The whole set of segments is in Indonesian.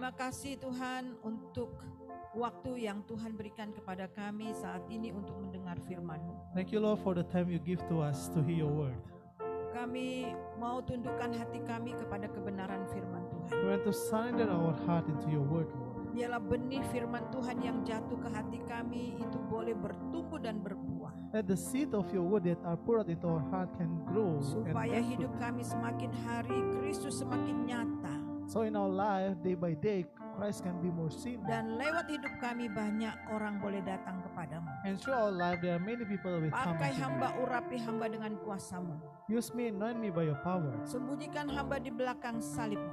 Terima kasih Tuhan untuk waktu yang Tuhan berikan kepada kami saat ini untuk mendengar firman-Mu. Thank you, Lord, for the time you give to us to hear your word. Kami mau tundukkan hati kami kepada kebenaran firman Tuhan. We want to surrender our heart into your word, Lord. Biarlah benih firman Tuhan yang jatuh ke hati kami itu boleh bertumbuh dan berbuah. Let the seed of your word that are poured into our heart can grow and Supaya bear hidup fruit. kami semakin hari Kristus semakin nyata. So in our life, day by day, Christ can be more seen. Dan lewat hidup kami banyak orang boleh datang kepadamu. And through our life, there are many people will come Pakai unto hamba, you. urapi hamba dengan kuasa-Mu. Use me, anoint me by your power. Sembunyikan hamba di belakang salib-Mu.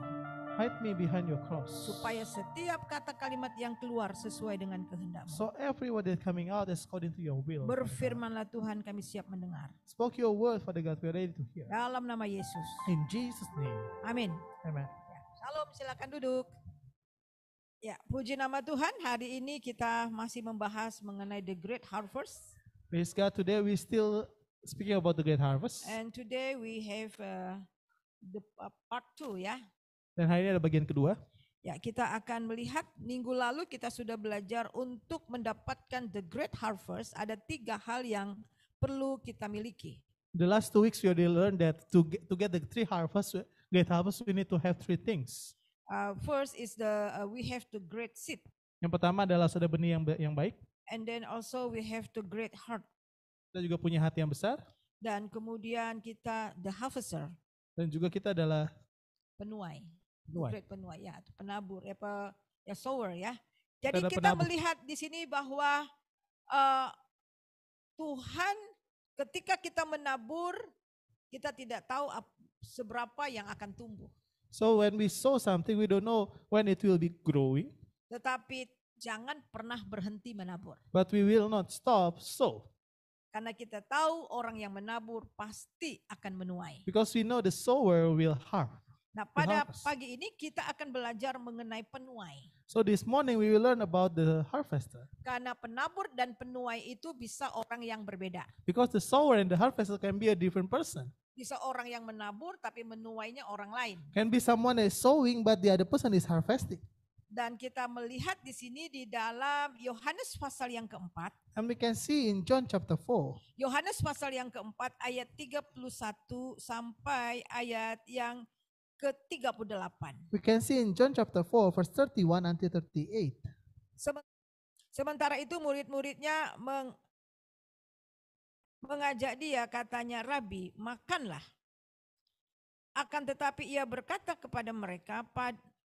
Hide me behind your cross. Supaya setiap kata kalimat yang keluar sesuai dengan kehendak-Mu. So every word that coming out is according to your will. Father God. Berfirmanlah Tuhan, kami siap mendengar. Spoke your word, Father God, we are ready to hear. Dalam nama Yesus. In Jesus' name, Amin. amen. Ya, Shalom, silakan duduk. Ya, puji nama Tuhan. Hari ini kita masih membahas mengenai the great harvest. Praise God, today we still speaking about the great harvest. And today we have the part 2 ya. Dan hari ini ada bagian kedua. Ya, kita akan melihat minggu lalu kita sudah belajar untuk mendapatkan the great harvest. Ada 3 hal yang perlu kita miliki. The last 2 weeks we already learned that to get the great harvest, we need to have 3 things. First is we have to great seed, Yang pertama adalah ada benih yang baik. and then also we have to great heart, Kita juga punya hati yang besar. dan kemudian kita the harvester, Dan juga kita adalah penuai, penuai. great penuai ya, atau penabur, ya sower ya. Jadi adalah kita penabur. melihat di sini bahwa Tuhan ketika kita menabur, kita tidak tahu seberapa yang akan tumbuh. So when we sow something, we don't know when it will be growing, Tetapi jangan pernah berhenti menabur. but we will not stop sow. Karena kita tahu orang yang menabur pasti akan menuai. Because we know the sower will harvest. Nah, pada harvest. pagi ini kita akan belajar mengenai penuai. So this morning we will learn about the harvester. Karena penabur dan penuai itu bisa orang yang berbeda. Because the sower and the harvester can be a different person. Bisa orang yang menabur tapi menuainya orang lain. Can be someone that is sowing but the other person is harvesting. Dan kita melihat di sini di dalam Yohanes pasal yang keempat. And we can see in John chapter 4. Yohanes pasal yang keempat ayat 31 sampai ayat yang ke-38. We can see in John chapter 4 verse 31 until 38. Sementara itu murid-muridnya mengajak dia, katanya, "Rabi, makanlah." Akan tetapi ia berkata kepada mereka,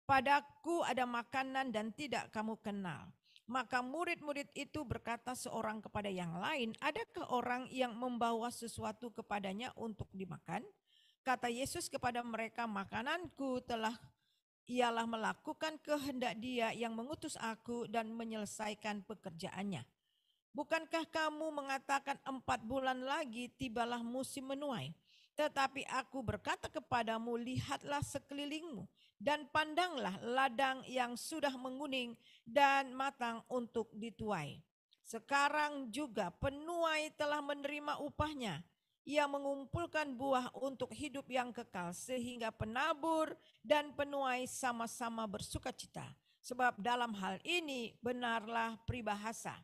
"Padaku ada makanan dan tidak kamu kenal." Maka murid-murid itu berkata seorang kepada yang lain, "Adakah orang yang membawa sesuatu kepadanya untuk dimakan?" Kata Yesus kepada mereka, "Makananku ialah melakukan kehendak Dia yang mengutus aku dan menyelesaikan pekerjaannya. Bukankah kamu mengatakan 4 bulan lagi tibalah musim menuai? Tetapi aku berkata kepadamu, lihatlah sekelilingmu dan pandanglah ladang yang sudah menguning dan matang untuk dituai. Sekarang juga penuai telah menerima upahnya. Ia mengumpulkan buah untuk hidup yang kekal, sehingga penabur dan penuai sama-sama bersukacita. Sebab dalam hal ini benarlah peribahasa,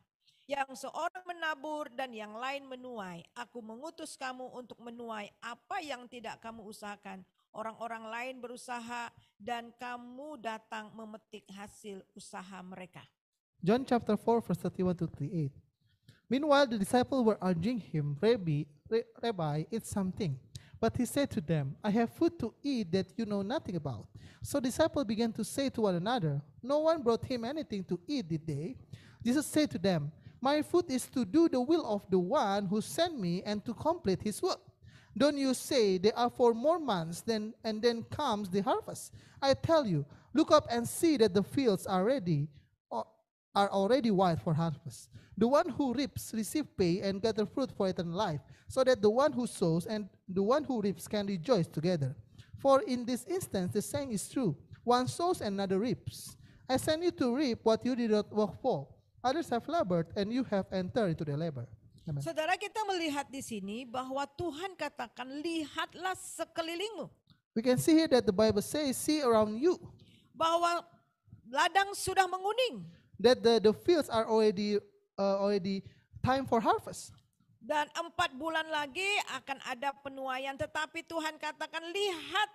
yang seorang menabur dan yang lain menuai. Aku mengutus kamu untuk menuai apa yang tidak kamu usahakan. Orang-orang lain berusaha dan kamu datang memetik hasil usaha mereka. John chapter 4 verse 31 to 38. Meanwhile the disciples were urging him, Rabbi, eat something. But he said to them, I have food to eat that you know nothing about. So disciples began to say to one another, no one brought him anything to eat, did they? Jesus said to them, my food is to do the will of the one who sent me and to complete his work. Don't you say there are 4 more months and then comes the harvest? I tell you, look up and see that the fields are already white for harvest. The one who reaps receive pay and gather fruit for eternal life, so that the one who sows and the one who reaps can rejoice together. For in this instance the saying is true, one sows and another reaps. I sent you to reap what you did not work for. Others have labored and you have entered into their labor. Amen. Saudara, kita melihat di sini bahwa Tuhan katakan, lihatlah sekelilingmu. We can see here that the Bible says, see around you. Bahwa ladang sudah menguning. that the fields are already time for harvest. Dan 4 bulan lagi akan ada penuaian. Tetapi Tuhan katakan, lihat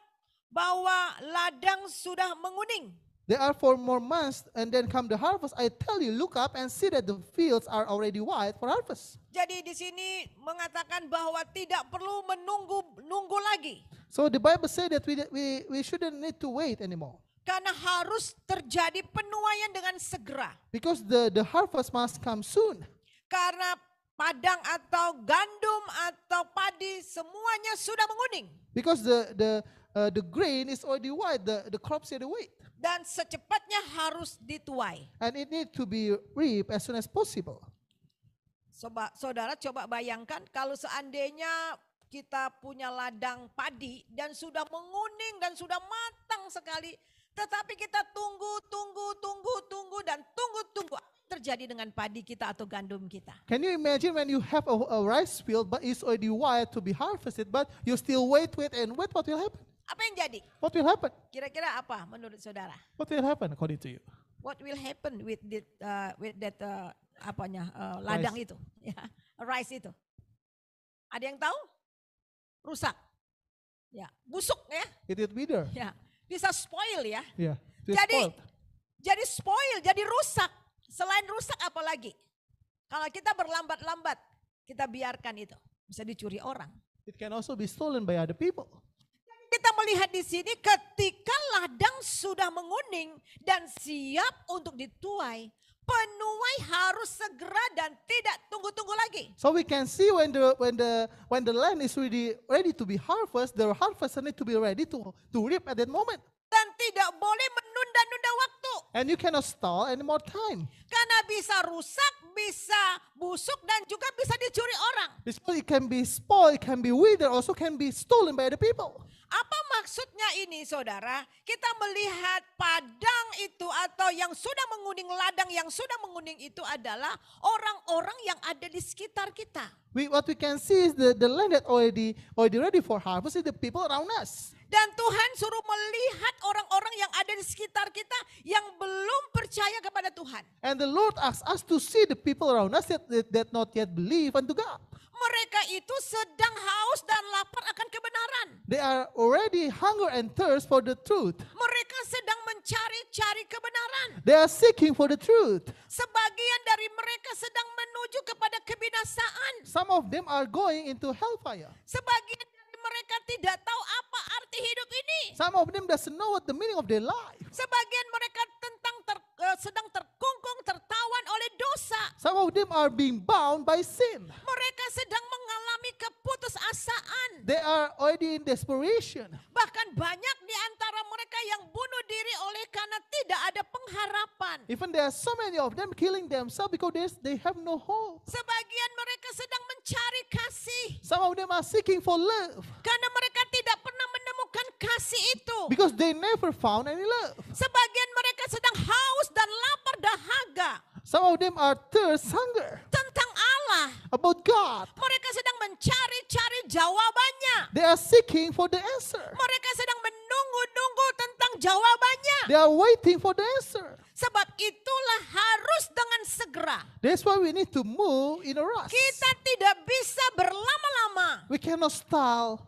bahwa ladang sudah menguning. There are 4 more months and then come the harvest. I tell you, look up and see that the fields are already white for harvest. Jadi di sini mengatakan bahwa tidak perlu menunggu lagi. So the Bible says that we shouldn't need to wait anymore. Karena harus terjadi penuaian dengan segera. Because the harvest must come soon. Karena padang atau gandum atau padi semuanya sudah menguning. Because the grain is already white, the crops are white. Dan secepatnya harus dituai. And it needs to be reaped as soon as possible. Saudara coba bayangkan kalau seandainya kita punya ladang padi dan sudah menguning dan sudah matang sekali. Tetapi kita tunggu dan tunggu terjadi dengan padi kita atau gandum kita. Can you imagine when you have a rice field but it's already white to be harvested, but you still wait, what will happen? Apa yang jadi? What will happen? Kira-kira apa menurut saudara? What will happen according to you? What will happen with that ladang Rice. itu, ya, rice itu? Ada yang tahu? Rusak, ya, busuk ya, It will wither. ya, bisa spoil ya. Yeah. It will Jadi- spoil. Jadi spoil, jadi rusak. Selain rusak apa lagi? Kalau kita berlambat-lambat, kita biarkan itu, bisa dicuri orang. It can also be stolen by other people. Kita melihat di sini ketika ladang sudah menguning dan siap untuk dituai, penuai harus segera dan tidak tunggu-tunggu lagi. So we can see when the land is ready to be harvested, the harvester need to be ready to reap at that moment. Dan tidak boleh menunda-nunda waktu. And you cannot stall any more time. Karena bisa rusak, bisa busuk dan juga bisa dicuri orang. Because it can be spoiled, it can be withered, also can be stolen by other people. Apa maksudnya ini saudara? Kita melihat padang itu atau yang sudah menguning, ladang yang sudah menguning itu adalah orang-orang yang ada di sekitar kita. What we can see is the land that already ready for harvest is the people around us. Dan Tuhan suruh melihat orang-orang yang ada di sekitar kita yang belum percaya kepada Tuhan. And the Lord asks us to see the people around us that not yet believe unto God. Mereka itu sedang haus dan lapar akan kebenaran. They are already hunger and thirst for the truth. Mereka sedang mencari-cari kebenaran. They are seeking for the truth. Sebagian dari mereka sedang menuju kepada kebinasaan. Some of them are going into hellfire. Sebagian dari mereka tidak tahu apa arti hidup ini. Some of them doesn't know what the meaning of their life. Sebagian mereka sedang terkungkung, tertawan oleh dosa. Some of them are being bound by sin. Mereka sedang mengalami keputusasaan. They are already in desperation. Bahkan banyak di antara mereka yang bunuh diri oleh karena tidak ada pengharapan. Even there are so many of them killing themselves because they have no hope. Sebagian mereka sedang mencari kasih. Some of them are seeking for love Karena mereka tidak pernah menemukan kasih itu. because they never found any love. Sebagian mereka sedang haus dan lapar dahaga Some of them are thirst, hunger tentang Allah. about God. Mereka sedang mencari-cari jawabannya. They are seeking for the answer. Mereka sedang menunggu-nunggu tentang jawabannya. They are waiting for the answer. Sebab itulah harus dengan segera. That's why we need to move in a rush. Kita tidak bisa berlama-lama. We cannot stall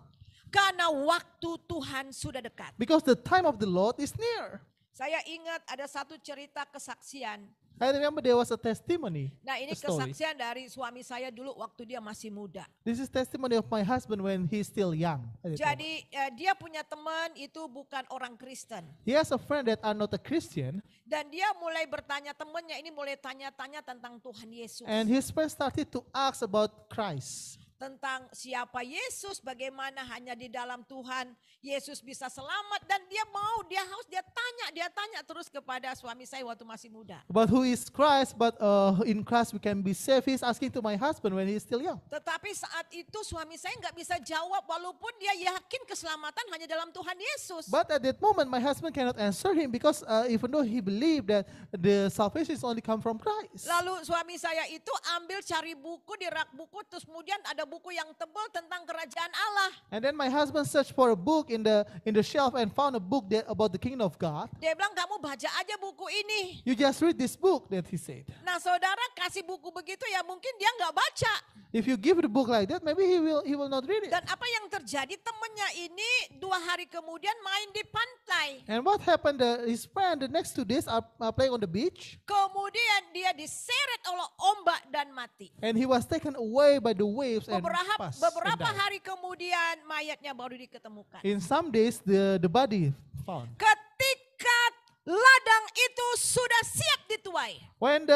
Karena waktu Tuhan sudah dekat. because the time of the Lord is near. Saya ingat ada satu cerita kesaksian. I remember there was a testimony. Nah ini a story. kesaksian dari suami saya dulu waktu dia masih muda. This is testimony of my husband when he's still young. Jadi dia punya teman itu bukan orang Kristen. He has a friend that are not a Christian, Dan dia mulai bertanya, temannya ini mulai tanya-tanya tentang Tuhan Yesus. and his friend started to ask about Christ. Tentang siapa Yesus, bagaimana hanya di dalam Tuhan Yesus bisa selamat. Dan dia tanya terus kepada suami saya waktu masih muda. But who is Christ? But in Christ we can be saved. He's asking to my husband when he's still young. Tetapi saat itu suami saya nggak bisa jawab walaupun dia yakin keselamatan hanya dalam Tuhan Yesus. But at that moment, my husband cannot answer him because even though he believed that the salvation is only come from Christ. Lalu suami saya itu ambil cari buku di rak buku, terus kemudian ada ada buku yang tebal tentang kerajaan Allah. And then my husband searched for a book in the shelf and found a book that about the kingdom of God. Dia bilang, kamu baca aja buku ini. You just read this book, that he said. Nah saudara kasih buku begitu ya mungkin dia nggak baca. If you give the book like that, maybe he will not read it. Dan apa yang terjadi, temannya ini 2 hari kemudian main di pantai. And what happened? His friend the next 2 days are playing on the beach, Kemudian dia diseret oleh ombak dan mati. and he was taken away by the waves and passed and Beberapa died. hari kemudian mayatnya baru diketemukan. In some days, the body found. Ketika ladang itu sudah siap dituai. When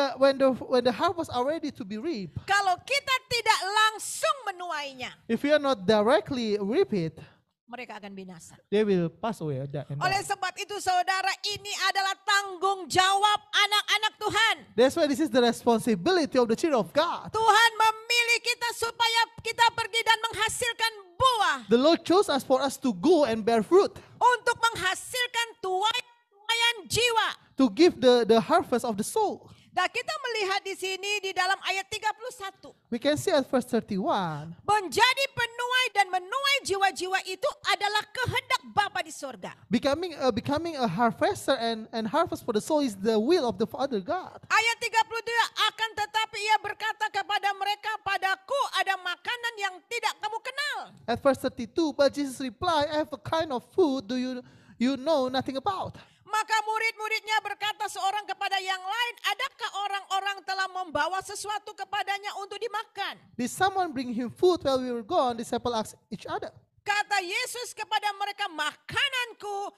the harvest are ready to be reaped, Kalau kita tidak langsung menuainya, if we are not directly reap it, mereka akan binasa. they will pass away and die. Oleh sebab itu saudara, ini adalah tanggung jawab anak-anak Tuhan. That's why this is the responsibility of the children of God. Tuhan memilih kita supaya kita pergi dan menghasilkan buah. The Lord chose us for us to go and bear fruit, Untuk menghasilkan tuaian jiwa. to give the harvest of the soul. Nah kita melihat di sini di dalam ayat 31. We can see at verse 31, Menjadi penuai dan menuai jiwa-jiwa itu adalah kehendak Bapa di sorga. becoming a harvester and harvest for the soul is the will of the Father God. Ayat 32, akan tetapi ia berkata kepada mereka, padaku ada makanan yang tidak kamu kenal. At verse 32, but Jesus replied, I have a kind of food you know nothing about. Maka murid-muridnya berkata seorang kepada yang lain, adakah orang-orang telah membawa sesuatu kepadanya untuk dimakan? Did someone bring him food while we were gone? Disciples asked each other. Kata Yesus kepada mereka, makananku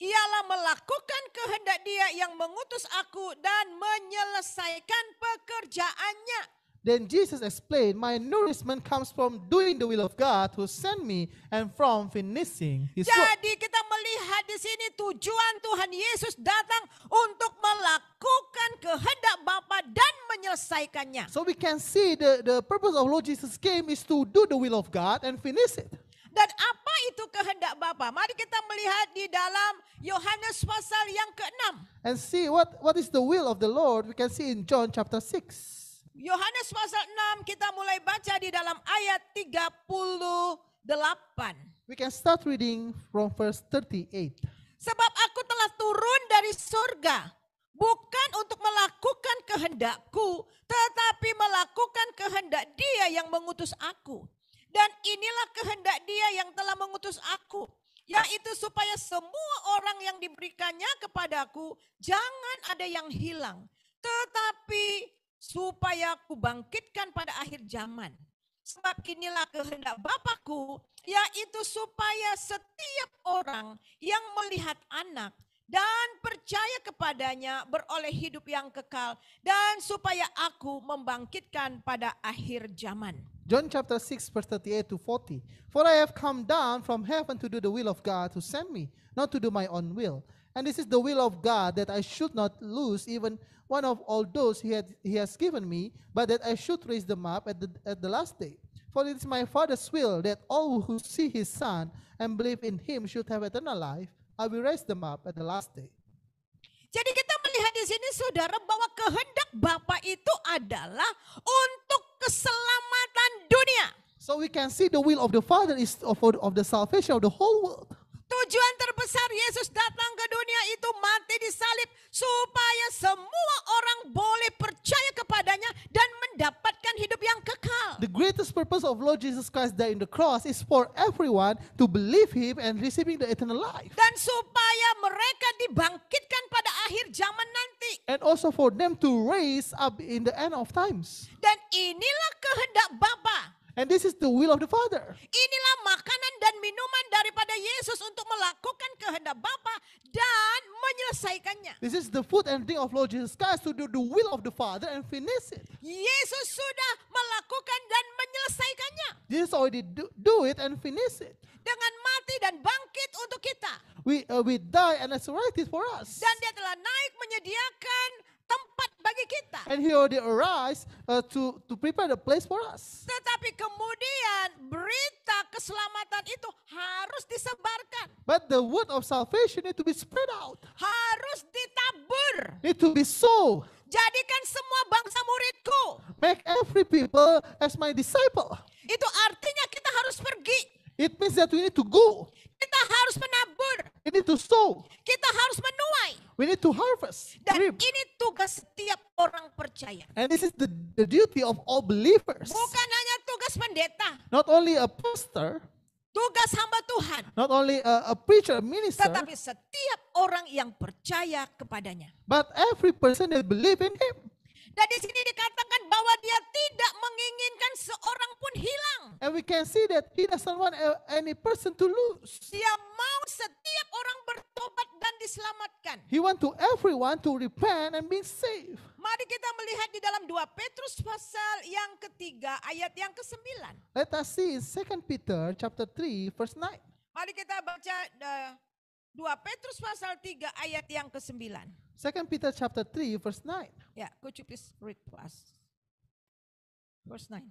ialah melakukan kehendak Dia yang mengutus aku dan menyelesaikan pekerjaannya. Then Jesus explained, my nourishment comes from doing the will of God who sent me and from finishing his work. Jadi kita melihat di sini tujuan Tuhan Yesus datang untuk melakukan kehendak Bapa dan menyelesaikannya. So we can see the purpose of Lord Jesus came is to do the will of God and finish it. Dan apa itu kehendak Bapa? Mari kita melihat di dalam Yohanes pasal yang ke-6. And see what is the will of the Lord. We can see in John chapter 6. Yohanes pasal 6 kita mulai baca di dalam ayat 38. We can start reading from verse 38. Sebab aku telah turun dari surga, bukan untuk melakukan kehendakku, tetapi melakukan kehendak Dia yang mengutus aku. Dan inilah kehendak Dia yang telah mengutus aku, yaitu supaya semua orang yang diberikannya kepadaku jangan ada yang hilang, tetapi supaya aku bangkitkan pada akhir zaman. Sebab inilah kehendak Bapakku, yaitu supaya setiap orang yang melihat anak dan percaya kepadanya beroleh hidup yang kekal, dan supaya aku membangkitkan pada akhir zaman. John chapter 6 verse 38 to 40. For I have come down from heaven to do the will of God who sent me, not to do my own will. And this is the will of God, that I should not lose even one of all those he has given me, but that I should raise them up at the last day. For it is my Father's will that all who see his Son and believe in him should have eternal life. I will raise them up at the last day. Jadi kita melihat di sini saudara bahwa kehendak Bapa itu adalah untuk keselamatan dunia. So we can see the will of the Father is of the salvation of the whole world. Tujuan terbesar Yesus datang ke dunia itu mati di salib supaya semua orang boleh percaya kepadanya dan mendapatkan hidup yang kekal. The greatest purpose of Lord Jesus Christ dying on the cross is for everyone to believe him and receiving the eternal life. Dan supaya mereka dibangkitkan pada akhir zaman nanti. And also for them to raise up in the end of times. Dan inilah kehendak Bapa. And this is the will of the Father. Inilah makanan dan minuman daripada Yesus untuk melakukan kehendak Bapa dan menyelesaikannya. This is the food and drink of Lord Jesus Christ to do the will of the Father and finish it. Yesus sudah melakukan dan menyelesaikannya. Jesus already do it and finish it. Dengan mati dan bangkit untuk kita. We die and resurrected for us. Dan Dia telah naik menyediakan tempat bagi kita. And he already arise to prepare the place for us. Tetapi kemudian berita keselamatan itu harus disebarkan. But the word of salvation need to be spread out. Harus ditabur. Need to be sown. Jadikan semua bangsa muridku. Make every people as my disciple. Itu means that we need to go. Kita harus menabur. We need to sow. Kita harus menuai. We need to harvest. Dan Reap. ini tugas setiap orang percaya. And this is the duty of all believers. Bukan hanya tugas pendeta, Not only a pastor, tugas hamba Tuhan, not only a preacher, a minister, tetapi setiap orang yang percaya kepadanya. but every person that believe in him. Dan di sini dikatakan bahwa dia tidak menginginkan seorang pun hilang. And we can see that he doesn't want any person to lose. Dia mau setiap orang bertobat dan diselamatkan. He want to everyone to repent and be saved. Mari kita melihat di dalam 2 Petrus pasal yang ketiga ayat yang ke-9. Let us see in 2 Peter chapter 3 verse 9. Mari kita baca 2 Petrus pasal 3 ayat yang ke-9. 2 Peter chapter 3 verse 9. Ya, could you please read to us? Verse 9.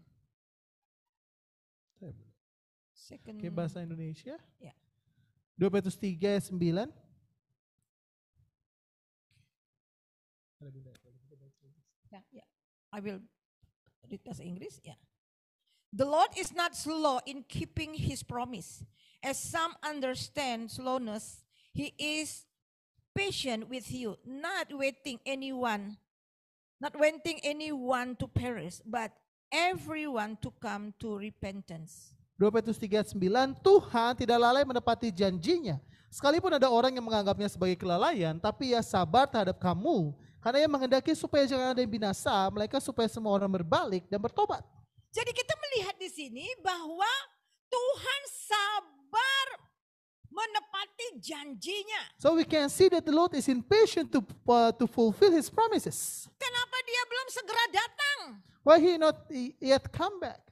Second. Oke, bahasa Indonesia. Ya. 2 Petrus 3 ayat 9. Yeah. I will read as English. Yeah. The Lord is not slow in keeping his promise, as some understand slowness. He is patient with you, not wanting anyone to perish, but everyone to come to repentance. 2 Petrus 3 ayat 9, Tuhan tidak lalai menepati janjinya. Sekalipun ada orang yang menganggapnya sebagai kelalaian, tapi ia sabar terhadap kamu. Karena ia menghendaki supaya jangan ada yang binasa, melainkan supaya semua orang berbalik dan bertobat. Jadi kita melihat di sini bahwa Tuhan sabar menepati janjinya. So we can see that the Lord is impatient to fulfill his promises. Kenapa dia belum segera datang? Why he not yet come back?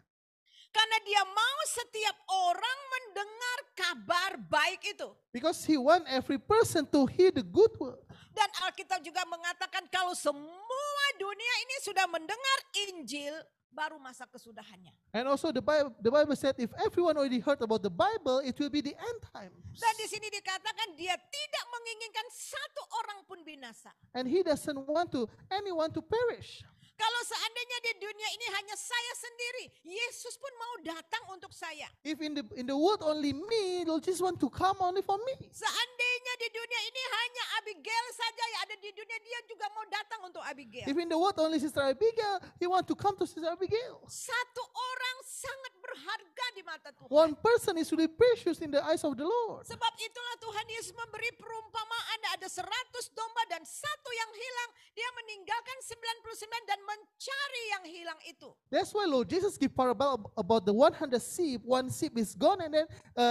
Karena dia mau setiap orang mendengar kabar baik itu. Because he want every person to hear the good word. Dan Alkitab juga mengatakan kalau semua dunia ini sudah mendengar Injil, baru masa kesudahannya. And also the Bible said if everyone already heard about the Bible, it will be the end times. Dan di sini dikatakan dia tidak menginginkan satu orang pun binasa. And he doesn't want anyone to perish. Kalau seandainya di dunia ini hanya saya sendiri, Yesus pun mau datang untuk saya. If in the world only me, Lord Jesus want to come only for me. Seandainya di dunia ini hanya Abigail saja yang ada di dunia, dia juga mau datang untuk Abigail. If in the world only Sister Abigail, he want to come to Sister Abigail. Satu orang sangat berharga di mata Tuhan. One person is really precious in the eyes of the Lord. Sebab itulah Tuhan Yesus memberi perumpamaan, ada 100 domba dan satu yang hilang. Dia meninggalkan 99 dan mencari yang hilang itu. That's why Lord Jesus give parable about the 100 sheep. One sheep is gone and then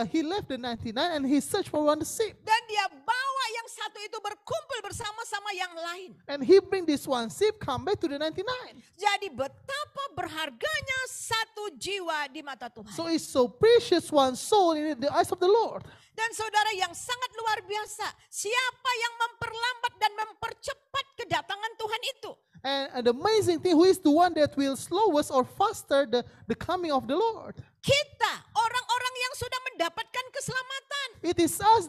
he left the 99 and he searched for one sheep. Dan dia bawa yang satu itu berkumpul bersama-sama yang lain. And he bring this one sheep come back to the 99. Jadi betapa berharganya satu jiwa di mata Tuhan. So it's so precious one soul in the eyes of the Lord. Dan saudara yang sangat luar biasa, siapa yang memperlambat dan mempercepat kedatangan Tuhan itu? And the amazing thing, who is the one that will slow us or faster the coming of the Lord? Kita, orang-orang yang sudah mendapatkan keselamatan. It is us,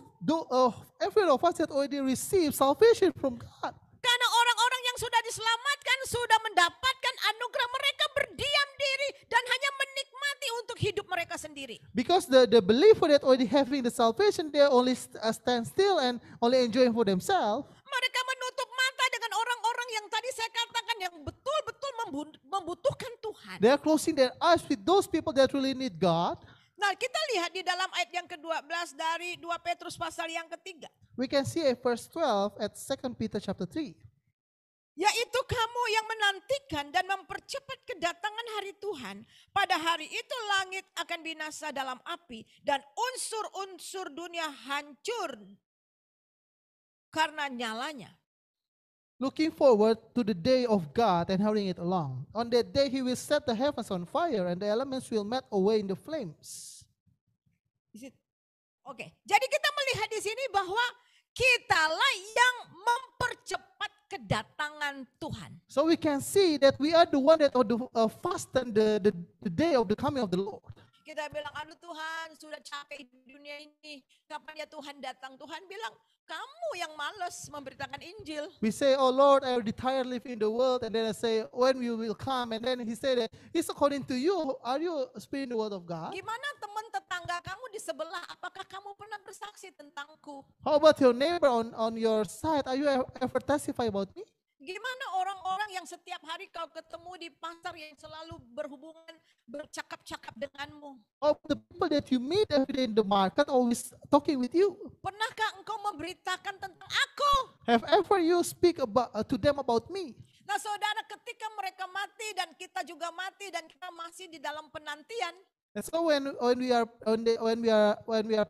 every of us that already received salvation from God. Karena orang-orang yang sudah diselamatkan, sudah mendapatkan anugerah, mereka berdiam diri dan hanya menikmati untuk hidup mereka sendiri. Because the believer that already having the salvation, they only stand still and only enjoying for themselves. Mereka menutup mata dengan orang-orang yang tadi saya katakan yang betul-betul membutuhkan Tuhan. They are closing their eyes with those people that really need God. Nah, kita lihat di dalam ayat yang ke-12 dari 2 Petrus pasal yang ketiga. We can see at verse 12 at 2 Peter chapter 3. Yaitu kamu yang menantikan dan mempercepat kedatangan hari Tuhan. Pada hari itu langit akan binasa dalam api dan unsur-unsur dunia hancur karena nyalanya. Looking forward to the day of God and hurrying it along. On that day he will set the heavens on fire and the elements will melt away in the flames. Oke, jadi kita melihat di sini bahwa kitalah yang mempercepat kedatangan Tuhan. So we can see that we are the one that fasten the day of the coming of the Lord. Kita bilang, aduh Tuhan sudah capek di dunia ini. Kapan ya Tuhan datang? Tuhan bilang, kamu yang malas memberitakan Injil. We say, oh Lord, I already tired living in the world. And then I say, when you will come? And then he said, it's according to you. Are you speaking the word of God? Gimana teman tetangga kamu di sebelah, apakah kamu pernah bersaksi tentangku? How about your neighbor on your side? Are you ever testify about me? Gimana orang-orang yang setiap hari kau ketemu di pasar yang selalu berhubungan, bercakap-cakap denganmu? Or the people that you meet every day in the market always talking with you? Pernahkah engkau memberitakan tentang aku? Have ever you speak about to them about me? Nah saudara, ketika mereka mati dan kita juga mati dan kita masih di dalam penantian, And so when we are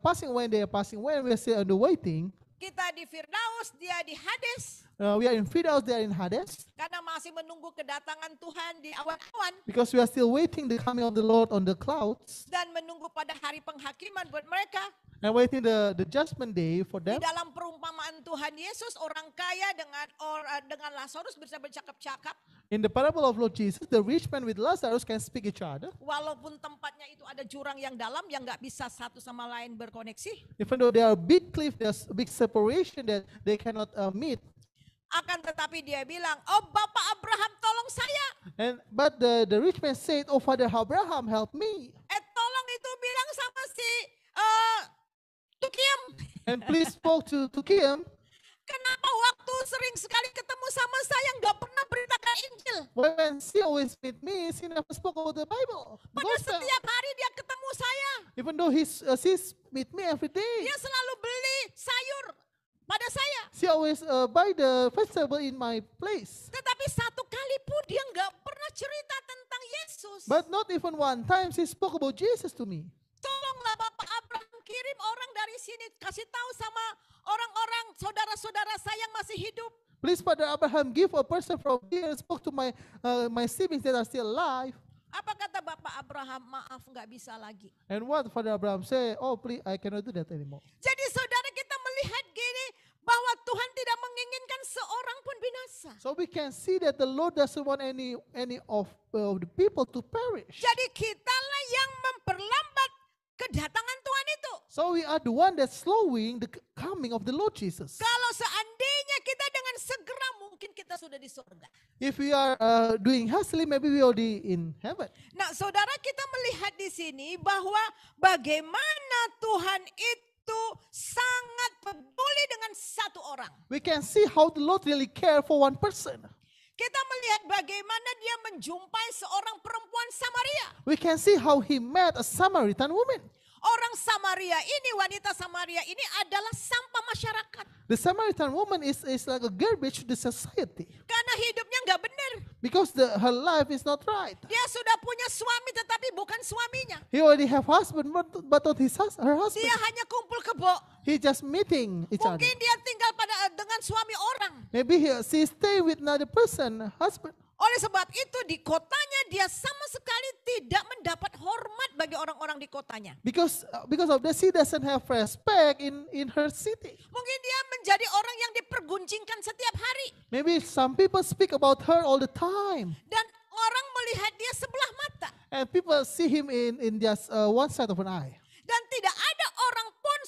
passing away, they are passing away, and we are still on the waiting. kita di Firdaus, dia di Hades, We are in Firdaus, they are in Hades, karena masih menunggu kedatangan Tuhan di awan-awan because we are still waiting the coming of the Lord on the clouds, dan menunggu pada hari penghakiman buat mereka. and waiting the judgment day for Di them. dalam perumpamaan Tuhan Yesus, orang kaya dengan Lazarus bisa bercakap-cakap, In the parable of Lord Jesus, the rich man with Lazarus can speak each other. walaupun tempatnya itu ada jurang yang dalam yang nggak bisa satu sama lain berkoneksi. Even though there are big cliff, there's a big separation that they cannot meet. Akan tetapi dia bilang, oh Bapak Abraham tolong saya. But the rich man said, "Oh Father Abraham, help me, Tolong itu bilang sama si Tukiem. and please spoke to Kim. Kenapa waktu sering sekali ketemu sama saya nggak pernah beritakan Injil? When she always meet me, she never spoke about the Bible. The Padahal gospel. setiap hari dia ketemu saya. Even though she's meet me every day, Dia selalu beli sayur pada saya. she always buy the vegetable in my place. Tetapi satu kali pun dia nggak pernah cerita tentang Yesus. But not even one time she spoke about Jesus to me. Tolonglah Bapak Abraham kirim orang dari sini, kasih tahu sama orang-orang saudara-saudara saya yang masih hidup. Please, Father Abraham, give a person from here and spoke to my siblings that are still alive. Apa kata Bapak Abraham? Maaf, nggak bisa lagi. And what Father Abraham say? Oh, please, I cannot do that anymore. Jadi saudara, kita melihat gini, bahwa Tuhan tidak menginginkan seorang pun binasa. So we can see that the Lord doesn't want any of the people to perish. Jadi kitalah yang memperlambat kedatangan Tuhan itu. So we are the one that's slowing the coming of the Lord Jesus. Kalau seandainya kita dengan segera, mungkin kita sudah di surga. If we are doing hastily, maybe we are already in heaven. Nah, saudara, kita melihat di sini bahwa bagaimana Tuhan itu sangat peduli dengan satu orang. We can see how the Lord really care for one person. Kita melihat bagaimana dia menjumpai seorang perempuan Samaria. We can see how he met a Samaritan woman. Orang Samaria ini, wanita Samaria ini adalah sampah masyarakat. The Samaritan woman is like a garbage to the society Karena hidupnya nggak benar. because her life is not right. Dia sudah punya suami tetapi bukan suaminya. He already have husband, but not her husband. Dia hanya kumpul kebo. He just meeting each other. Mungkin dia tinggal dengan suami orang. Maybe she stay with another person, husband. Oleh sebab itu di kotanya dia sama sekali tidak mendapat hormat bagi orang-orang di kotanya. Because of that, she doesn't have respect in her city. Mungkin dia menjadi orang yang diperguncingkan setiap hari. Maybe some people speak about her all the time. Dan orang melihat dia sebelah mata. And people see him in just one side of an eye. Dan tidak ada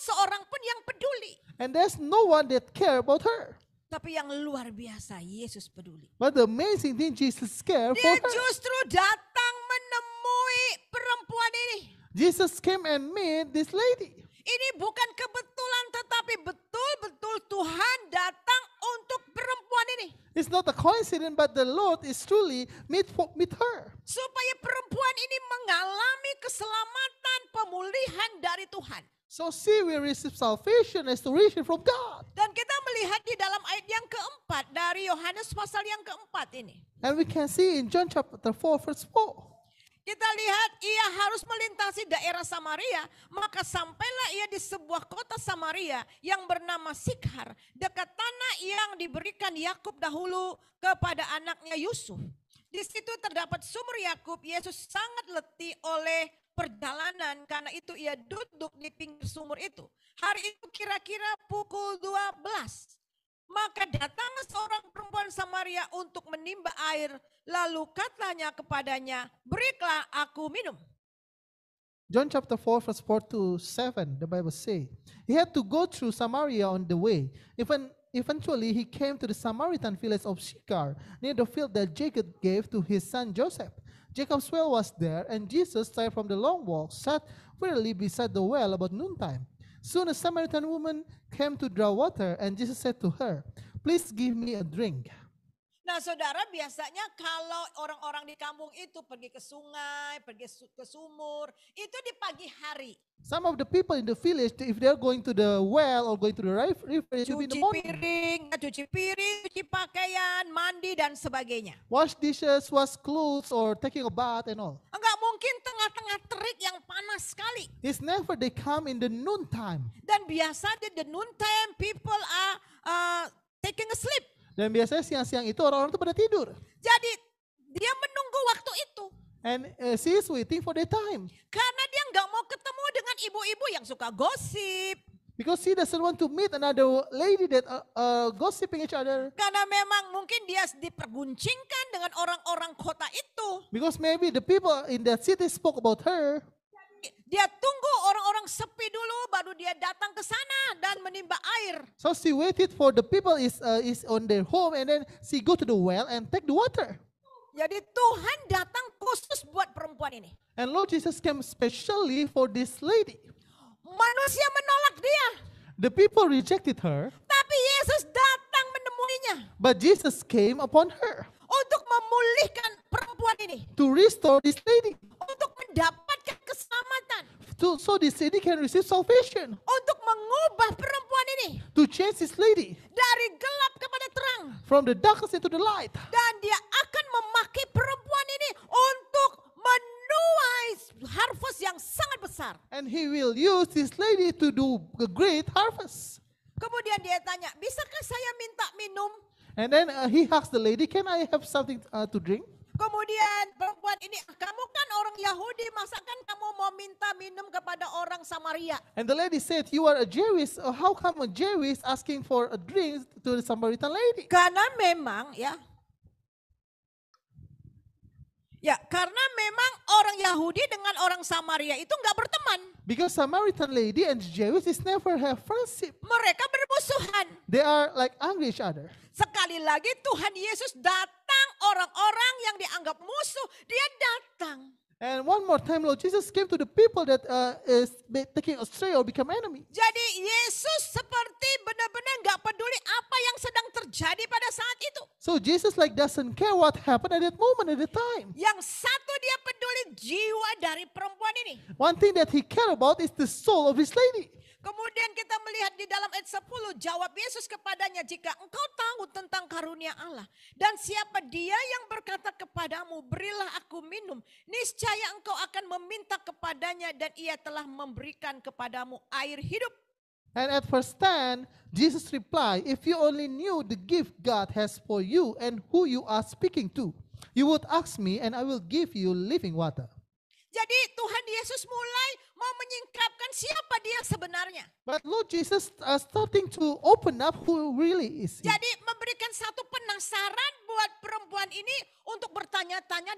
seorang pun yang peduli. And there's no one that care about her. Tapi yang luar biasa, Yesus peduli. But the amazing thing, Jesus care for Dia her. justru datang menemui perempuan ini. Jesus came and met this lady. Ini bukan kebetulan, tetapi betul-betul Tuhan datang untuk perempuan ini. It's not a coincidence, but the Lord is truly meet her. Supaya perempuan ini mengalami keselamatan, pemulihan dari Tuhan. So she will receive salvation, restoration from God. Dan kita melihat di dalam ayat yang keempat dari Yohanes pasal yang keempat ini. And we can see in John chapter 4, verse 4. Kita lihat ia harus melintasi daerah Samaria, maka sampailah ia di sebuah kota Samaria yang bernama Sikhar, dekat tanah yang diberikan Yakub dahulu kepada anaknya Yusuf. Di situ terdapat sumur Yakub. Yesus sangat letih oleh perjalanan, karena itu ia duduk di pinggir sumur itu. Hari itu kira-kira pukul 12. Maka datanglah seorang perempuan Samaria untuk menimba air. Lalu katanya kepadanya, berilah aku minum. John chapter 4, verse 4 to 7, the Bible says, he had to go through Samaria on the way. Eventually, he came to the Samaritan village of Sychar, near the field that Jacob gave to his son Joseph. Jacob's well was there, and Jesus, tired from the long walk, sat wearily beside the well about noontime. Soon a Samaritan woman came to draw water, and Jesus said to her, "Please give me a drink." Nah saudara, biasanya kalau orang-orang di kampung itu pergi ke sungai, pergi ke sumur, itu di pagi hari. Some of the people in the village, if they're going to the well or going to the river, it will be in the morning. Cuci piring, cuci pakaian, mandi dan sebagainya. Wash dishes, wash clothes, or taking a bath and all. Enggak mungkin tengah-tengah terik yang panas sekali. It's never they come in the noontime. Dan biasa di the noontime people are taking a sleep. Dan biasanya siang-siang itu orang-orang itu pada tidur. Jadi dia menunggu waktu itu. And she is waiting for the time. Karena dia nggak mau ketemu dengan ibu-ibu yang suka gosip. Because she doesn't want to meet another lady that gossiping each other. Karena memang mungkin dia diperguncingkan dengan orang-orang kota itu. Because maybe the people in that city spoke about her. Dia tunggu orang-orang sepi dulu, baru dia datang ke sana dan menimba air. So she waited for the people is on their home, and then she go to the well and take the water. Jadi Tuhan datang khusus buat perempuan ini. And Lord Jesus came specially for this lady. Manusia menolak dia. The people rejected her, Tapi Yesus datang menemuinya. but Jesus came upon her Untuk memulihkan perempuan ini. to restore this lady. Untuk mendapatkan keselamatan. So this lady can receive salvation. Untuk mengubah perempuan ini. To change this lady Dari gelap kepada terang. from the darkness into the light. Dan dia akan memakai perempuan ini untuk menuai harvest yang sangat besar. And he will use this lady to do a great harvest. Kemudian dia tanya, bisakah saya minta minum? And then he asked the lady, "Can I have something to drink?" Kemudian perempuan ini, kamu kan orang Yahudi, masakan kamu mau minta minum kepada orang Samaria? And the lady said, "You are a Jewish. How come a Jewish asking for a drink to the Samaritan lady?" Karena memang karena memang orang Yahudi dengan orang Samaria itu nggak berteman. Because Samaritan lady and Jewish is never have friendship. Mereka bermusuhan. They are like angry each other. Sekali lagi Tuhan Yesus datang, orang-orang yang dianggap musuh, dia datang. And one more time, Lord Jesus came to the people that is taking astray or become enemy. Jadi Yesus seperti benar-benar nggak peduli apa yang sedang terjadi pada saat itu. So Jesus like doesn't care what happened at that moment, at the time. Yang satu dia peduli jiwa dari perempuan ini. One thing that he care about is the soul of this lady. Kemudian kita melihat di dalam ayat 10, jawab Yesus kepadanya, jika engkau tahu tentang karunia Allah dan siapa dia yang berkata kepadamu, berilah aku minum, niscaya engkau akan meminta kepadanya dan ia telah memberikan kepadamu air hidup. And at first stand, Jesus replied, "If you only knew the gift God has for you and who you are speaking to, you would ask me and I will give you living water." Jadi Tuhan Yesus mulai mau menyingkapkan siapa dia sebenarnya. But Lord Jesus starting to open up who really is he. Jadi memberikan satu penasaran buat perempuan ini untuk bertanya-tanya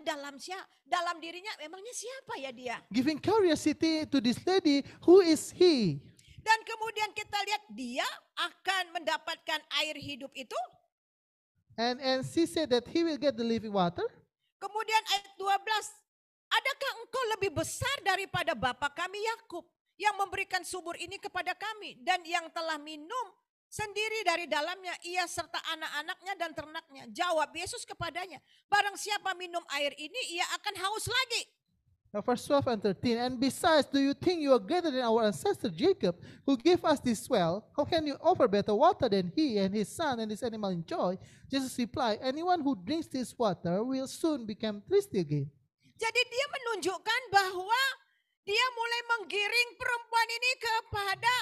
dalam dirinya, memangnya siapa ya dia? Giving curiosity to this lady, who is he? Dan kemudian kita lihat dia akan mendapatkan air hidup itu. And she said that he will get the living water. Kemudian ayat 12, adakah engkau lebih besar daripada bapa kami Yakub yang memberikan sumur ini kepada kami dan yang telah minum sendiri dari dalamnya ia serta anak-anaknya dan ternaknya? Jawab Yesus kepadanya, barang siapa minum air ini ia akan haus lagi. Now verse 12 and 13, and besides, do you think you are greater than our ancestor Jacob, who gave us this well? How can you offer better water than he and his son and his animal enjoy? Jesus replied, anyone who drinks this water will soon become thirsty again. Jadi dia menunjukkan bahwa dia mulai menggiring perempuan ini kepada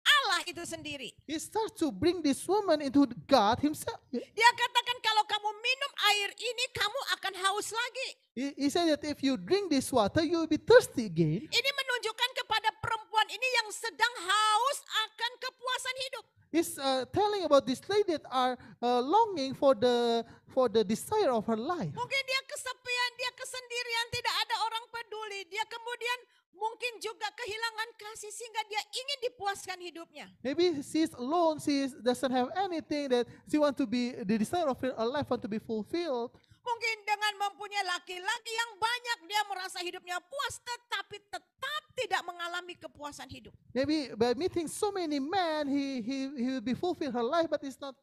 Allah itu sendiri. He starts to bring this woman into God himself. Dia katakan kalau kamu minum air ini kamu akan haus lagi. He said that if you drink this water, you will be thirsty again. Ini menunjukkan kepada perempuan ini yang sedang haus akan kepuasan hidup. He's telling about this lady that are longing for the desire of her life. Mungkin dia kesepian, dia kesendirian, tidak ada orang peduli. Dia kemudian mungkin juga kehilangan kasih sehingga dia ingin dipuaskan hidupnya. Maybe she's alone, she doesn't have anything that she want to be, the desire of her life want to be fulfilled. Mungkin dengan mempunyai laki-laki yang banyak dia merasa hidupnya puas, tetapi tetap tidak mengalami kepuasan hidup. Maybe by meeting so many men, he will be fulfill her life, but it's not.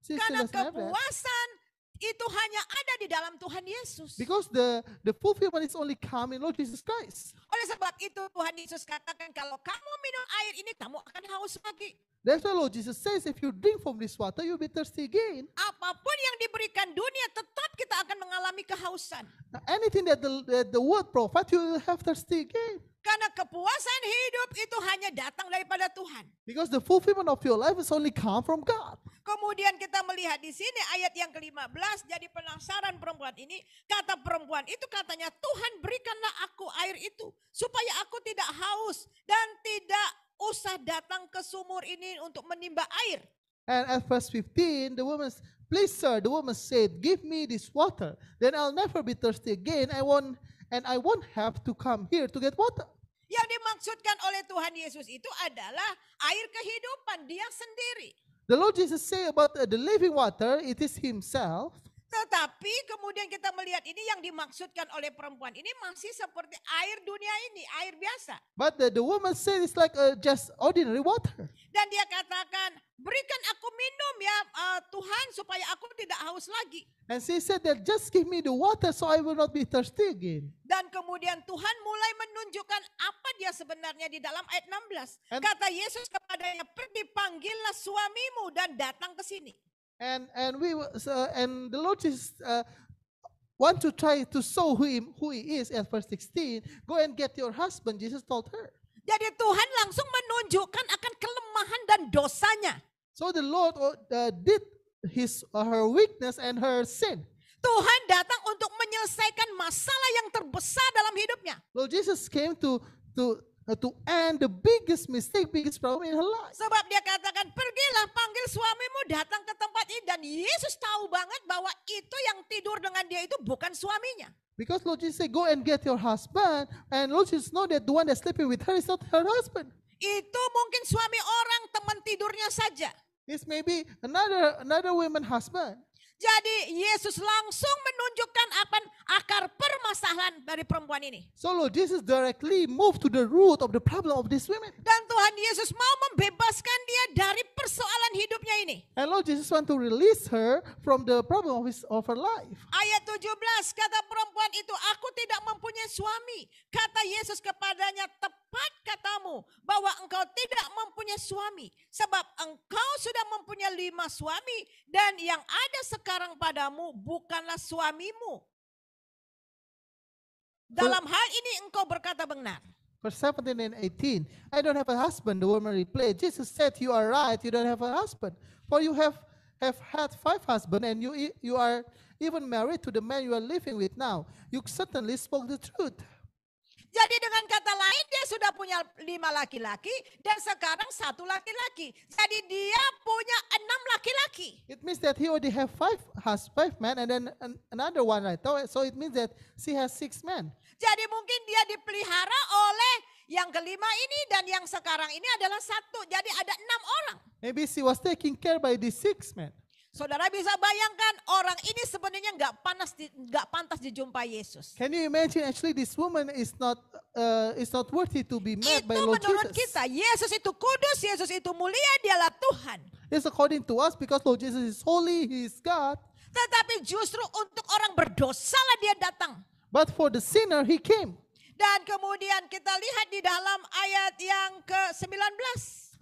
She still Karena doesn't have that. kepuasan itu hanya ada di dalam Tuhan Yesus. Because the fulfillment is only come in Lord Jesus Christ. Oleh sebab itu Tuhan Yesus katakan kalau kamu minum air ini kamu akan haus lagi. That's why Lord Jesus says, if you drink from this water, you'll be thirsty again. Apapun yang diberikan dunia tetap kita akan mengalami kehausan. Now, anything that the word provide, you will have thirsty again. Karena kepuasan hidup itu hanya datang daripada Tuhan. Because the fulfillment of your life is only come from God. Kemudian kita melihat di sini ayat yang ke-15, jadi penasaran perempuan ini. Kata perempuan itu katanya, Tuhan berikanlah aku air itu supaya aku tidak haus dan tidak usah datang ke sumur ini untuk menimba air. And at verse 15, the woman, please sir, the woman said, give me this water, then I'll never be thirsty again. I won't have to come here to get water. Yang dimaksudkan oleh Tuhan Yesus itu adalah air kehidupan, dia sendiri. The Lord Jesus say about the living water, it is himself. Tetapi kemudian kita melihat ini yang dimaksudkan oleh perempuan ini masih seperti air dunia ini, air biasa. But the woman said it's like just ordinary water. Dan dia katakan, berikan aku minum ya Tuhan supaya aku tidak haus lagi. And she said that just give me the water so I will not be thirsty again. Dan kemudian Tuhan mulai menunjukkan apa dia sebenarnya di dalam ayat 16. And- Kata Yesus kepadanya, pergi panggillah suamimu dan datang ke sini. And the Lord Jesus want to try to show who he is at verse 16. Go and get your husband, Jesus told her. Jadi Tuhan langsung menunjukkan akan kelemahan dan dosanya. So the Lord did her weakness and her sin. Tuhan datang untuk menyelesaikan masalah yang terbesar dalam hidupnya. Lord Jesus came to end the biggest mistake, biggest problem in her life. Sebab dia katakan, pergilah panggil suamimu datang ke tempat ini. Dan Yesus tahu banget bahwa itu yang tidur dengan dia itu bukan suaminya. Because Lord Jesus said, go and get your husband. And Lord Jesus know that the one that's sleeping with her is not her husband. Itu mungkin suami orang, teman tidurnya saja. It's maybe another woman husband. Jadi Yesus langsung menunjukkan akar permasalahan dari perempuan ini. So Lord Jesus directly moved to the root of the problem of this woman. Dan Tuhan Yesus mau membebaskan dia dari persoalan hidupnya ini. And Lord Jesus want to release her from the problem of her life. Ayat 17, kata perempuan itu, aku tidak mempunyai suami. Kata Yesus kepadanya, tepat katamu bahwa engkau tidak mempunyai suami. Sebab engkau sudah mempunyai 5 suami dan yang ada sekarang padamu bukanlah suamimu. Dalam hal ini engkau berkata benar. Verse 17 and 18. I don't have a husband, the woman replied. Jesus said, you are right, you don't have a husband. For you have had 5 husbands and you are even married to the man you are living with now. You certainly spoke the truth. Jadi dengan kata lain dia sudah punya 5 laki-laki dan sekarang 1 laki-laki. Jadi dia punya 6 laki-laki. It means that he already have 5 men and then another one right now. So it means that she has 6 men. Jadi mungkin dia dipelihara oleh yang kelima ini dan yang sekarang ini adalah 1. Jadi ada 6 orang. Maybe she was taken care by these 6 men. Saudara bisa bayangkan orang ini sebenarnya nggak pantas dijumpai Yesus. Can you imagine actually this woman is not worthy to be met Itu by Lord menurut Jesus. kita, Yesus itu kudus, Yesus itu mulia, dialah Tuhan. It's according to us because Lord Jesus is holy, He is God. Tetapi justru untuk orang berdosa lah dia datang. But for the sinner, He came. Dan kemudian kita lihat di dalam ayat yang ke-19.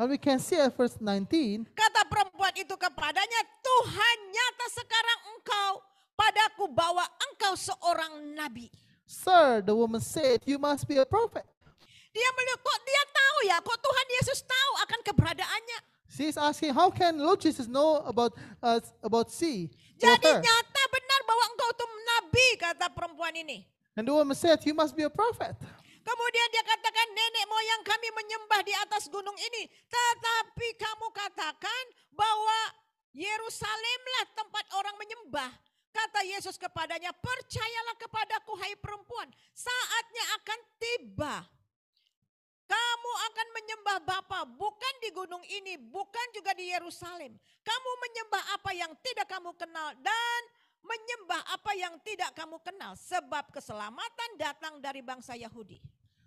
And we can see at verse 19, Kata perempuan itu kepadanya, Tuhan nyata sekarang engkau padaku bahwa engkau seorang nabi. Sir, the woman said, you must be a prophet. Dia melihat, kok dia tahu ya, kok Tuhan Yesus tahu akan keberadaannya. She's asking, how can Lord Jesus know about she? Jadi Her? nyata benar bahwa engkau itu nabi, kata perempuan ini. And the woman said, you must be a prophet. Kemudian dia katakan, nenek moyang kami menyembah di atas gunung ini. Tetapi kamu katakan bahwa Yerusalemlah tempat orang menyembah. Kata Yesus kepadanya, percayalah kepadaku hai perempuan. Saatnya akan tiba. Kamu akan menyembah Bapa bukan di gunung ini, bukan juga di Yerusalem. Kamu menyembah apa yang tidak kamu kenal dan menyembah apa yang tidak kamu kenal, sebab keselamatan datang dari bangsa Yahudi.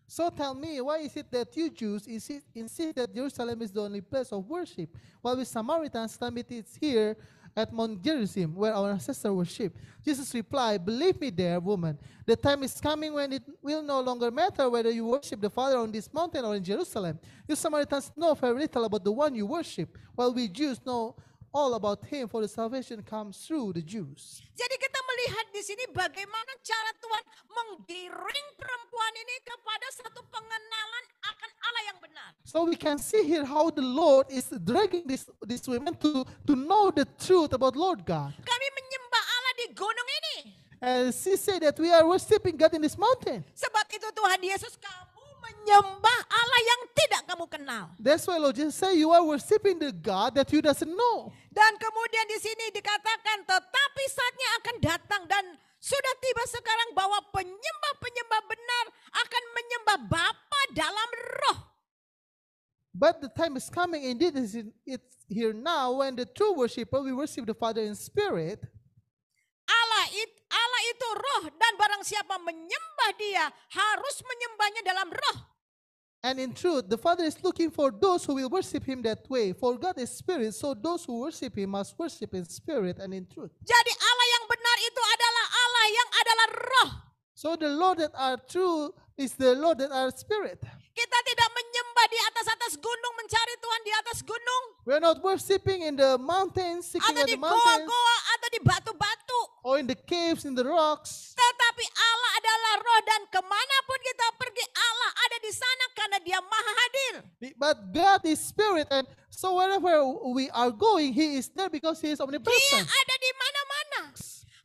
So tell me, why is it that you Jews insist that Jerusalem is the only place of worship, while we Samaritans claim it is here at Mount Gerizim, where our ancestors worship? Jesus replied, believe me there, woman, the time is coming when it will no longer matter whether you worship the Father on this mountain or in Jerusalem. You Samaritans know very little about the one you worship, while we Jews know all about him, for the salvation comes through the Jews. Jadi kita melihat di sini bagaimana cara Tuhan menggiring perempuan ini kepada satu pengenalan akan Allah yang benar. So we can see here how the Lord is dragging these women to know the truth about Lord God. Kami menyembah Allah di gunung ini. And she said that we are worshiping God in this mountain. Sebab itu Tuhan Yesus, kamu menyembah Allah yang tidak kamu kenal. That's why Lord Jesus said you are worshiping the God that you doesn't know. Dan kemudian di sini dikatakan tetapi saatnya akan datang dan sudah tiba sekarang bahwa penyembah-penyembah benar akan menyembah Bapa dalam roh. But the time is coming, indeed it's here now, when the true worshiper will worship the Father in spirit. Allah itu roh, dan barang siapa menyembah dia harus menyembahnya dalam roh. And in truth, the Father is looking for those who will worship him that way. For God is spirit, so those who worship him must worship in spirit and in truth. Jadi Allah yang benar itu adalah Allah yang adalah roh. So the Lord that are true is the Lord that are spirit. Kita tidak menyembah di atas gunung, mencari Tuhan di atas gunung. We're not worshiping in the mountains, seeking Atau at di the mountains, goa-goa, atau di batu-batu. or in the caves, in the rocks. Tetapi Allah adalah roh, dan kemanapun kita pergi Allah ada di sana karena dia maha hadir. But God is spirit, and so wherever we are going, he is there because he is Dia omnipresent. ada di mana-mana.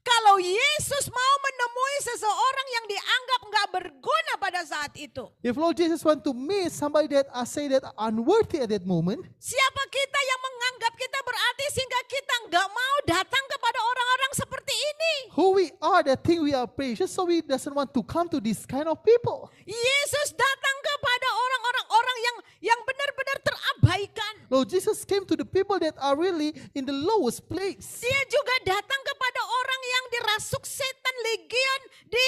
Kalau Yesus mau menemui seseorang yang dianggap nggak berguna pada saat itu, If Lord Jesus want to meet somebody that I say that unworthy at that moment, siapa kita yang menganggap kita berarti sehingga kita nggak mau datang kepada orang-orang seperti ini? who we are that think we are precious, so we doesn't want to come to this kind of people. Yesus datang kepada orang-orang yang benar-benar terabaikan. Lord Jesus came to the people that are really in the lowest place. Dia juga datang kepada orang yang dirasuk setan legion di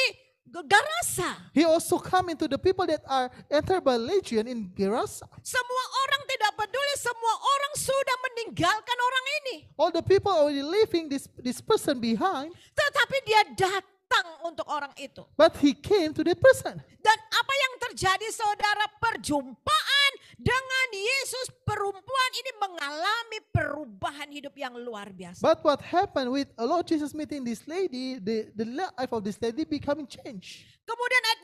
Gerasa. He also come into the people that are entered by legion in Gerasa. Semua orang tidak peduli, semua orang sudah meninggalkan orang ini. All the people already leaving this person behind, Tetapi dia datang untuk orang itu. but he came to the person. Dan apa yang terjadi saudara, perjumpaan dengan Yesus, perempuan ini mengalami perubahan hidup yang luar biasa. But what happened with Lord Jesus meeting this lady, the life of this lady becoming changed. Kemudian ayat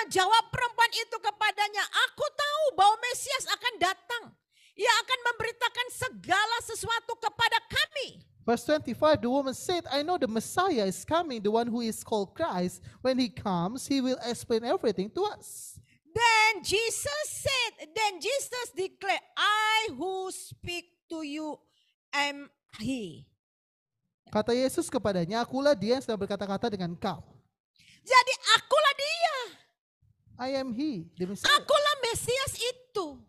25, jawab perempuan itu kepadanya, aku tahu bahwa Mesias akan datang. Ia akan memberitakan segala sesuatu kepada kami. Verse 25, the woman said, I know the Messiah is coming, the one who is called Christ. When he comes, he will explain everything to us. Then Jesus declared, I who speak to you am he. Kata Yesus kepadanya, akulah dia yang sedang berkata-kata dengan kau. Jadi akulah dia. I am he, the Messiah. Akulah Mesias itu.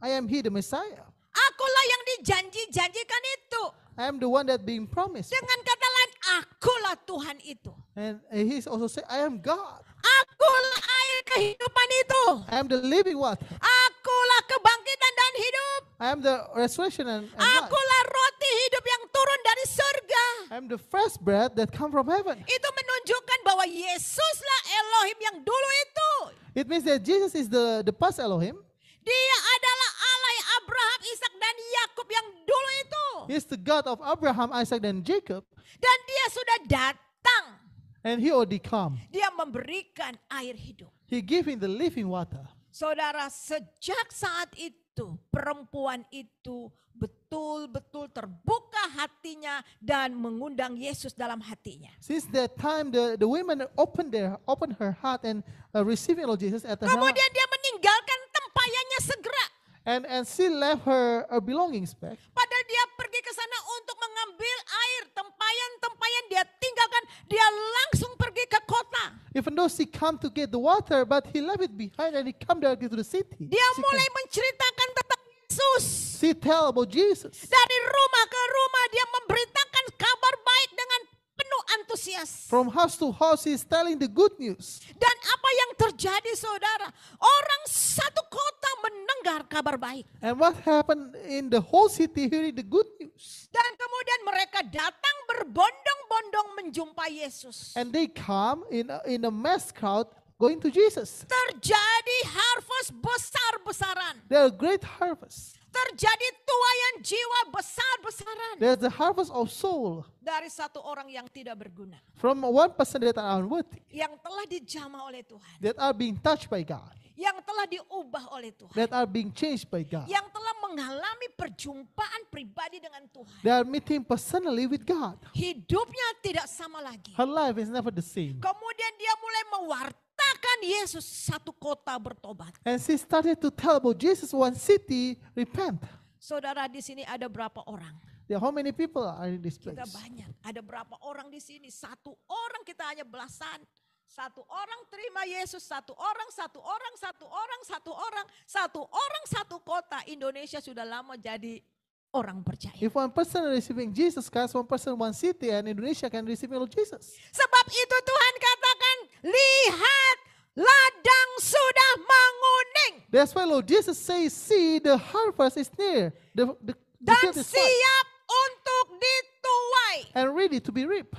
I am he, the Messiah. Akulah yang dijanji-janjikan itu. I am the one that being promised. Dengan kata lain, akulah Tuhan itu. And he's also saying, I am God. Akulah air kehidupan itu. I am the living water. Akulah kebangkitan dan hidup. I am the resurrection and life. Akulah roti hidup yang turun dari surga. I am the fresh bread that come from heaven. Itu menunjukkan bahwa Yesuslah Elohim yang dulu itu. It means that Jesus is the past Elohim. Dia adalah Allah Abraham, Ishak dan Yakub yang dulu itu. He is the God of Abraham, Isaac, and Jacob. Dan dia sudah datang. And he already come. Dia memberikan air hidup. He giving the living water. Saudara, sejak saat itu perempuan itu betul-betul terbuka hatinya dan mengundang Yesus dalam hatinya. Since that time, the women opened her heart and receiving Lord Jesus at the heart. Kemudian dia meninggalkan tempayannya segera. And she left her belongings back. Padahal dia pergi ke sana untuk mengambil air, tempayan dia tinggalkan, dia langsung pergi ke kota. Even though she come to get the water, but he left it behind and he come directly to the city. Dia mulai menceritakan tentang Yesus. She tell about Jesus. Dari rumah ke rumah dia memberitakan kabar baik dengan penuh antusias. From house to house, he's telling the good news. Dan apa yang terjadi saudara? Orang satu kota mendengar kabar baik. And what happened in the whole city hearing the good news? Dan kemudian mereka datang berbondong-bondong menjumpai Yesus. And they come in a mass crowd going to Jesus. Terjadi harvest besar-besaran. There are great harvests. Terjadi tuaian jiwa besar-besaran. There's the harvest of soul Dari satu orang yang tidak berguna. from one person that are unworthy, Yang telah dijamah oleh Tuhan. that are being touched by God, Yang telah diubah oleh Tuhan. that are being changed by God. Yang telah mengalami perjumpaan pribadi dengan Tuhan. They are meeting personally with God. Hidupnya tidak sama lagi. Her life is never the same. Kemudian dia mulai mewartakan Yesus, satu kota bertobat. And she started to tell about Jesus, one city, repent. Saudara, di sini ada berapa orang? There, how many people are in this place? Kita banyak. Ada berapa orang di sini? Satu orang, kita hanya belasan. Satu orang terima Yesus, satu orang, satu orang, satu orang, satu orang, satu orang, satu kota. Indonesia sudah lama jadi orang percaya. If one person receiving Jesus Christ, one person, one city, and Indonesia can receive Lord Jesus. Sebab itu Tuhan katakan, lihat ladang sudah menguning That's why Lord Jesus says, see, the harvest is near. The dan field is white siap untuk dituai. and ready to be reaped.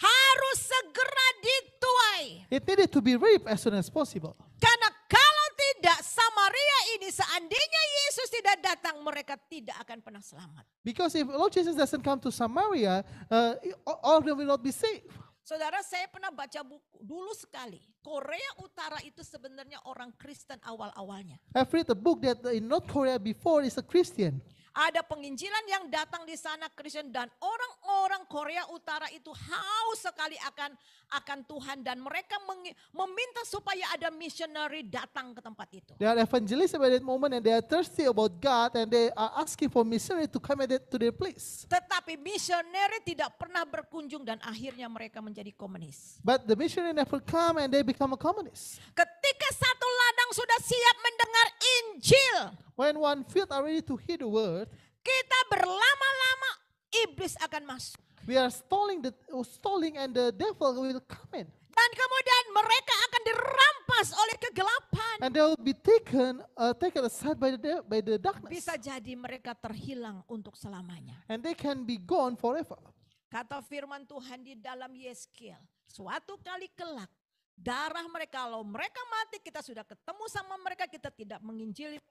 Harus segera dituai. It needed to be reaped as soon as possible. Karena kalau tidak, Samaria ini seandainya Yesus tidak datang, mereka tidak akan pernah selamat. Because if Lord Jesus doesn't come to Samaria, all of them will not be saved. Saudara, saya pernah baca buku dulu sekali. Korea Utara itu sebenarnya orang Kristen awal-awalnya. I've read a book that in North Korea before is a Christian. Ada penginjilan yang datang di sana Kristen dan orang-orang Korea Utara itu haus sekali akan Tuhan dan mereka meminta supaya ada missionary datang ke tempat itu. They are evangelists at that moment and they are thirsty about God and they are asking for missionary to come to their place. Tetapi missionary tidak pernah berkunjung dan akhirnya mereka menjadi komunis. But the missionary never come and they become a communist. Ketika satu ladang sudah siap mendengar Injil, When one field are ready to hear the word, kita berlama-lama iblis akan masuk. we are stalling and the devil will come in. Dan kemudian mereka akan dirampas oleh kegelapan. And they will be taken aside by the darkness. Bisa jadi mereka terhilang untuk selamanya. And they can be gone forever. Kata firman Tuhan di dalam Yeskiel, suatu kali kelak darah mereka, kalau mereka mati kita sudah ketemu sama mereka, kita tidak menginjili,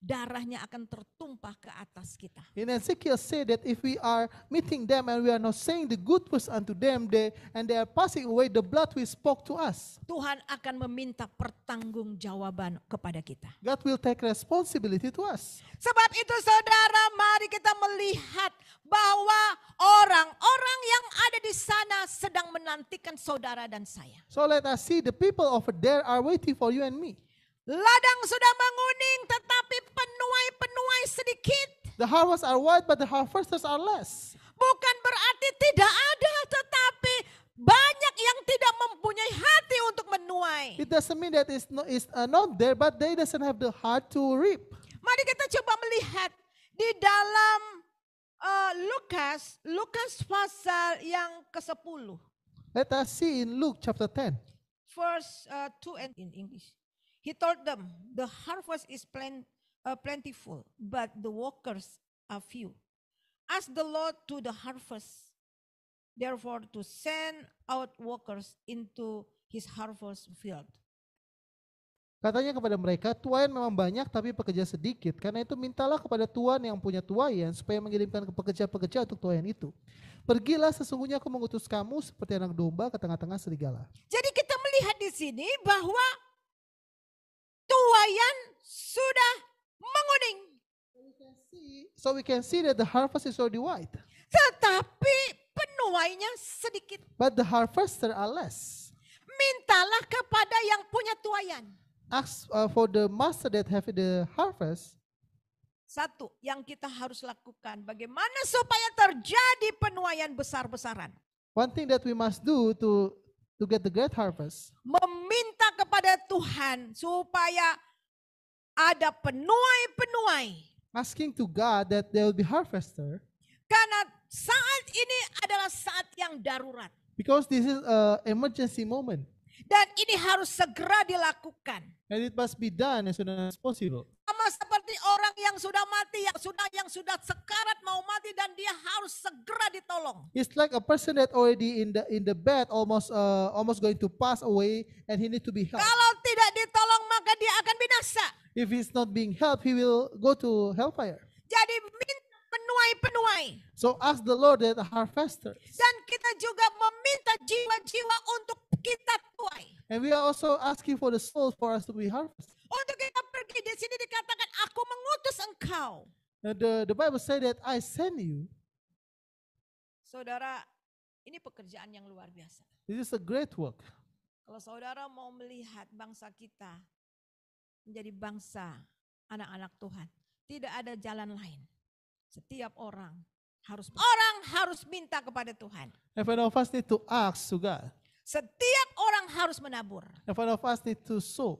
darahnya akan tertumpah ke atas kita. In Ezekiel said that if we are meeting them and we are not saying the good words unto them, they are passing away, the blood will spoke to us. Tuhan akan meminta pertanggungjawaban kepada kita. God will take responsibility to us. Sebab itu saudara, mari kita melihat bahwa orang-orang yang ada di sana sedang menantikan saudara dan saya. So let us see the people over there are waiting for you and me. Ladang sudah menguning tetapi penuai-penuai sedikit. The harvests are white but the harvesters are less. Bukan berarti tidak ada, tetapi banyak yang tidak mempunyai hati untuk menuai. It doesn't mean that it's not there, but they doesn't have the heart to reap. Mari kita coba melihat di dalam Lukas pasal yang ke-10. Let us see in Luke chapter 10. Verse 2 and in English. He told them, the harvest is plentiful, but the workers are few. Ask the Lord to the harvest, therefore to send out workers into his harvest field. Katanya kepada mereka, tuaian memang banyak tapi pekerja sedikit. Karena itu mintalah kepada Tuhan yang punya tuaian supaya mengirimkan pekerja-pekerja untuk tuaian itu. Pergilah, sesungguhnya aku mengutus kamu seperti anak domba ke tengah-tengah serigala. Jadi kita melihat di sini bahwa tuaian sudah menguning. So we can see that the harvest is already white. Tetapi penuainya sedikit. But the harvesters are less. Mintalah kepada yang punya tuaian. Ask for the master that have the harvest. Satu yang kita harus lakukan, bagaimana supaya terjadi penuaian besar-besaran. One thing that we must do to get the great harvest. Meminta kepada Tuhan supaya ada penuai-penuai. Asking to God that there will be harvester. Karena saat ini adalah saat yang darurat. Because this is an emergency moment. Dan ini harus segera dilakukan. And it must be done as soon as possible. Sama seperti orang yang sudah mati, yang sudah sekarat mau mati dan dia harus segera ditolong. It's like a person that already in the bed, almost going to pass away, and he need to be helped. Kalau tidak ditolong maka dia akan binasa. If he's not being helped, he will go to hellfire. Jadi minta penuai-penuai. So ask the Lord that harvesters. Dan kita juga meminta jiwa-jiwa untuk kita tuai. And we are also asking for the souls for us to be harvested. Untuk kita pergi, di sini dikatakan aku mengutus engkau. The Bible said that I send you. Saudara, ini pekerjaan yang luar biasa. This is a great work. Kalau saudara mau melihat bangsa kita menjadi bangsa anak-anak Tuhan, tidak ada jalan lain. Setiap orang harus minta kepada Tuhan. Every one of us need to ask to God. Setiap orang harus menabur. Every one of us need to sow.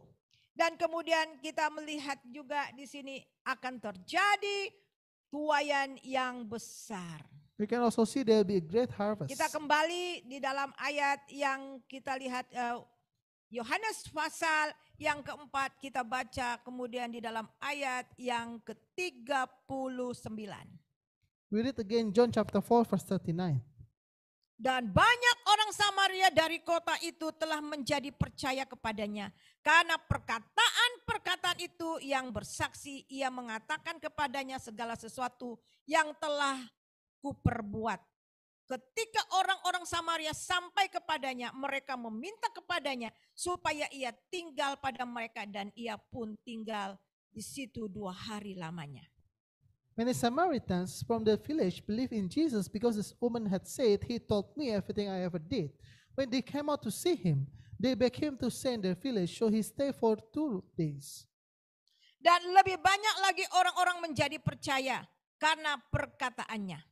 Dan kemudian kita melihat juga di sini akan terjadi tuaian yang besar. We can also see there will be a great harvest. Kita kembali di dalam ayat yang kita lihat Yohanes pasal yang keempat kita baca kemudian di dalam ayat yang ke-39. We read again John chapter 4 verse 39. Dan banyak orang Samaria dari kota itu telah menjadi percaya kepadanya. Karena perkataan-perkataan itu yang bersaksi, ia mengatakan kepadanya segala sesuatu yang telah kuperbuat. Ketika orang-orang Samaria sampai kepadanya, mereka meminta kepadanya supaya ia tinggal pada mereka dan ia pun tinggal di situ 2 hari lamanya. Many Samaritans from the village believed in Jesus because this woman had said, "He told me everything I ever did." When they came out to see him, they begged him to stay in their village, so he stayed for 2 days. Dan lebih banyak lagi orang-orang menjadi percaya karena perkataannya.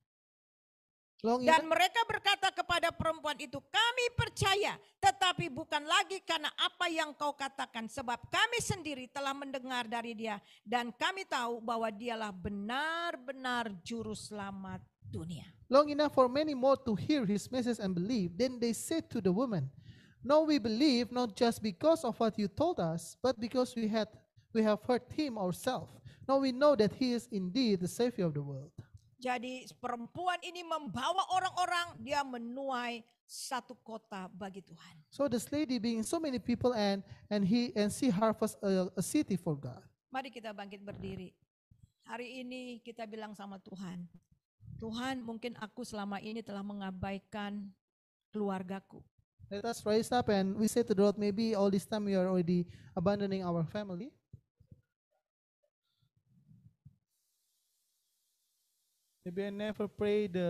Dan mereka berkata kepada perempuan itu, kami percaya, tetapi bukan lagi karena apa yang kau katakan, sebab kami sendiri telah mendengar dari dia, dan kami tahu bahwa dialah benar-benar juru selamat dunia. Long enough for many more to hear his message and believe. Then they said to the woman, "No, we believe not just because of what you told us, but because we have heard him ourselves. Now we know that he is indeed the Savior of the world." Jadi perempuan ini membawa orang-orang, dia menuai satu kota bagi Tuhan. So this lady being so many people and she harvest a city for God. Mari kita bangkit berdiri. Hari ini kita bilang sama Tuhan, Tuhan, mungkin aku selama ini telah mengabaikan keluargaku. Let us rise up and we say to the Lord, maybe all this time we are already abandoning our family. Maybe I never prayed